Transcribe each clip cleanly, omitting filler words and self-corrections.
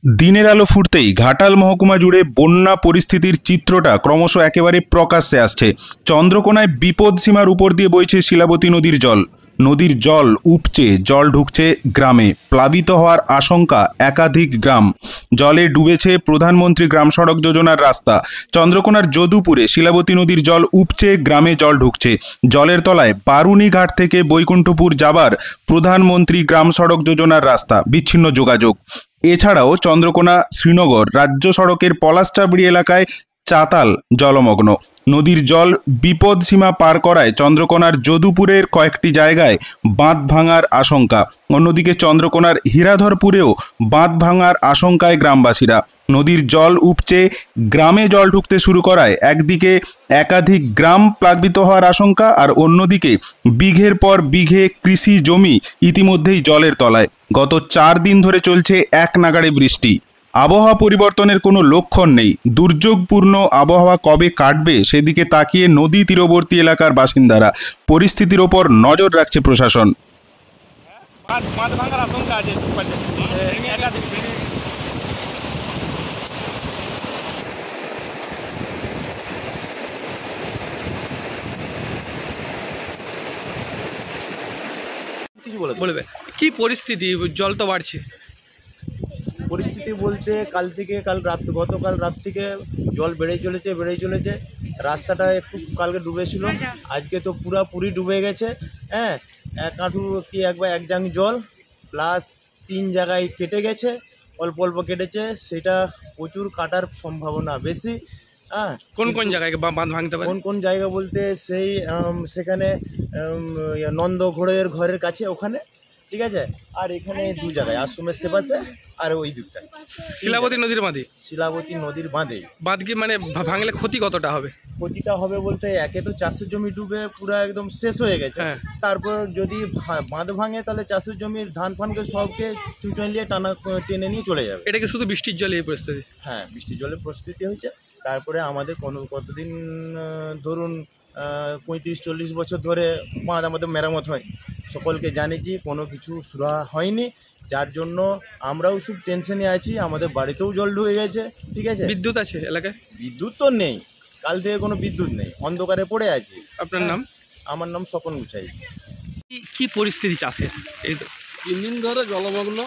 দিনের আলো ফুটতেই ঘাটাল মহকুমা জুড়ে বন্যা পরিস্থিতির চিত্রটা ক্রমশ একেবারে প্রকাশ্যে আসছে। চন্দ্রকোনায় বিপদসীমার উপর দিয়ে বইছে শিলাবতী নদীর জল। নদীর জল উপচে জল ঢুকছে গ্রামে, প্লাবিত হওয়ার আশঙ্কা একাধিক গ্রাম। জলে ডুবেছে প্রধানমন্ত্রী গ্রাম সড়ক যোজনার রাস্তা। চন্দ্রকোনার যদুপুরে শিলাবতী নদীর জল উপচে গ্রামে জল ঢুকছে। জলের তলায় বারুনি ঘাট থেকে বৈকুণ্ঠপুর যাবার প্রধানমন্ত্রী গ্রাম সড়ক যোজনার রাস্তা, বিচ্ছিন্ন যোগাযোগ। এছাড়াও চন্দ্রকোনা শ্রীনগর রাজ্য সড়কের পলাশচাবড়ি এলাকায় চাতাল জলমগ্ন। নদীর জল বিপদসীমা পার করায় চন্দ্রকোনার যদুপুরের কয়েকটি জায়গায় বাঁধ ভাঙার আশঙ্কা। অন্যদিকে চন্দ্রকোনার হীরাধরপুরেও বাঁধ ভাঙার আশঙ্কায় গ্রামবাসীরা। নদীর জল উপচে গ্রামে জল ঢুকতে শুরু করায় একদিকে একাধিক গ্রাম প্লাবিত হওয়ার আশঙ্কা, আর অন্যদিকে বিঘের পর বিঘে কৃষি জমি ইতিমধ্যেই জলের তলায়। গত 4 দিন ধরে চলছে এক নাগাড়ে বৃষ্টি। আবহাওয়া পরিবর্তনের কোনো লক্ষণ নেই। দুর্যোগপূর্ণ আবহাওয়া কবে কাটবে সেদিকে তাকিয়ে নদী তীরবর্তী এলাকার বাসিন্দারা। পরিস্থিতির ওপর নজর রাখছে প্রশাসন। বলবে কি পরিস্থিতি? জল তো বাড়ছে। পরিস্থিতি বলতে গতকাল রাত থেকে জল বেড়েই চলেছে। রাস্তাটা একটু কালকে ডুবেছিল, আজকে তো পুরোপুরি ডুবে গেছে। হ্যাঁ, এক হাঁটু কি এক জাং জল, প্লাস 3 জায়গায় কেটে গেছে, অল্প অল্প কেটেছে, সেটা প্রচুর কাটার সম্ভাবনা বেশি। হ্যাঁ, কোন জায়গায় বাঁধ ভাঙতে পারে? কোন জায়গা বলতে সেখানে নন্দ ঘরের কাছে ওখানে, ঠিক আছে। আর এখানে 2 জায়গায়, আশ্রমের সেপাশে আর ওই দিকটায় শিলাবতী নদীর বাঁধে। শিলাবতী নদীর বাঁধে বাঁধ কি মানে ভাঙলে ক্ষতি কতটা হবে? ক্ষতিটা হবে বলতে, একে তো চাষের জমি ডুবে পুরো একদম শেষ হয়ে গেছে। তারপর যদি বাঁধ ভাঙে তাহলে চাষের জমির ধান ফানকে সবকে চুচলিয়ে টেনে নিয়ে চলে যাবে। এটা কি শুধু বৃষ্টির জলে এই পরিস্থিতি? হ্যাঁ, বৃষ্টির জলের পরিস্থিতি হয়েছে। তারপরে আমাদের কতদিন ধরুন 35-40 বছর ধরে বাঁধ আমাদের মেরামত হয়, সকলকে জানিয়েছি, কোনো কিছু সুরাহা হয়নি, যার জন্য আমরাও খুব টেনশনে আছি। আমাদের বাড়িতেও জল ঢুকে গেছে, ঠিক আছে। বিদ্যুৎ আছে এলাকায়? বিদ্যুৎ তো নেই, কাল থেকে কোনো বিদ্যুৎ নেই, অন্ধকারে পড়ে আছি। আপনার নাম? আমার নাম স্বপন গুছাই। কি পরিস্থিতি চাষের? এই তো 3 দিন ধরে জলমগ্ন,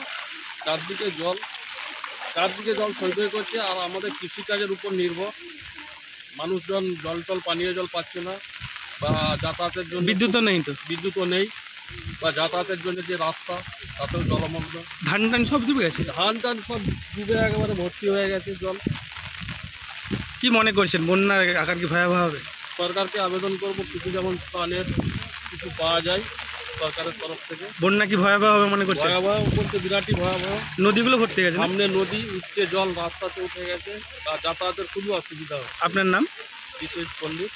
চারদিকে জল সঞ্চয় করছে। আর আমাদের কৃষিকাজের উপর নির্ভর, মানুষজন জল পানীয় জল পাচ্ছে না, বা যাতায়াতের জন্য বিদ্যুৎও নেই বা যাতায়াতের জন্য যে রাস্তা তাতেও জলমগ্ন। ধান সব ডুবে গেছে? ধান সব ডুবে একেবারে ভর্তি হয়ে গেছে জল। কি মনে করছেন, বন্যার আকার কি ভয়াবহ হবে? সরকারকে আবেদন করব কিছু যেমন ত্রাণের কিছু পাওয়া যায় সরকারের তরফ থেকে। বন্যা কি ভয়াবহ হবে মনে করছেন? ভয়াবহ বলতে বিরাটই ভয়াবহ। নদীগুলো ভর্তি গেছে, সামনে নদী, উঠছে জল, রাস্তাতে উঠে গেছে, যাতায়াতের খুবই অসুবিধা হয়। আপনার নাম? বিশেষ পণ্ডিত।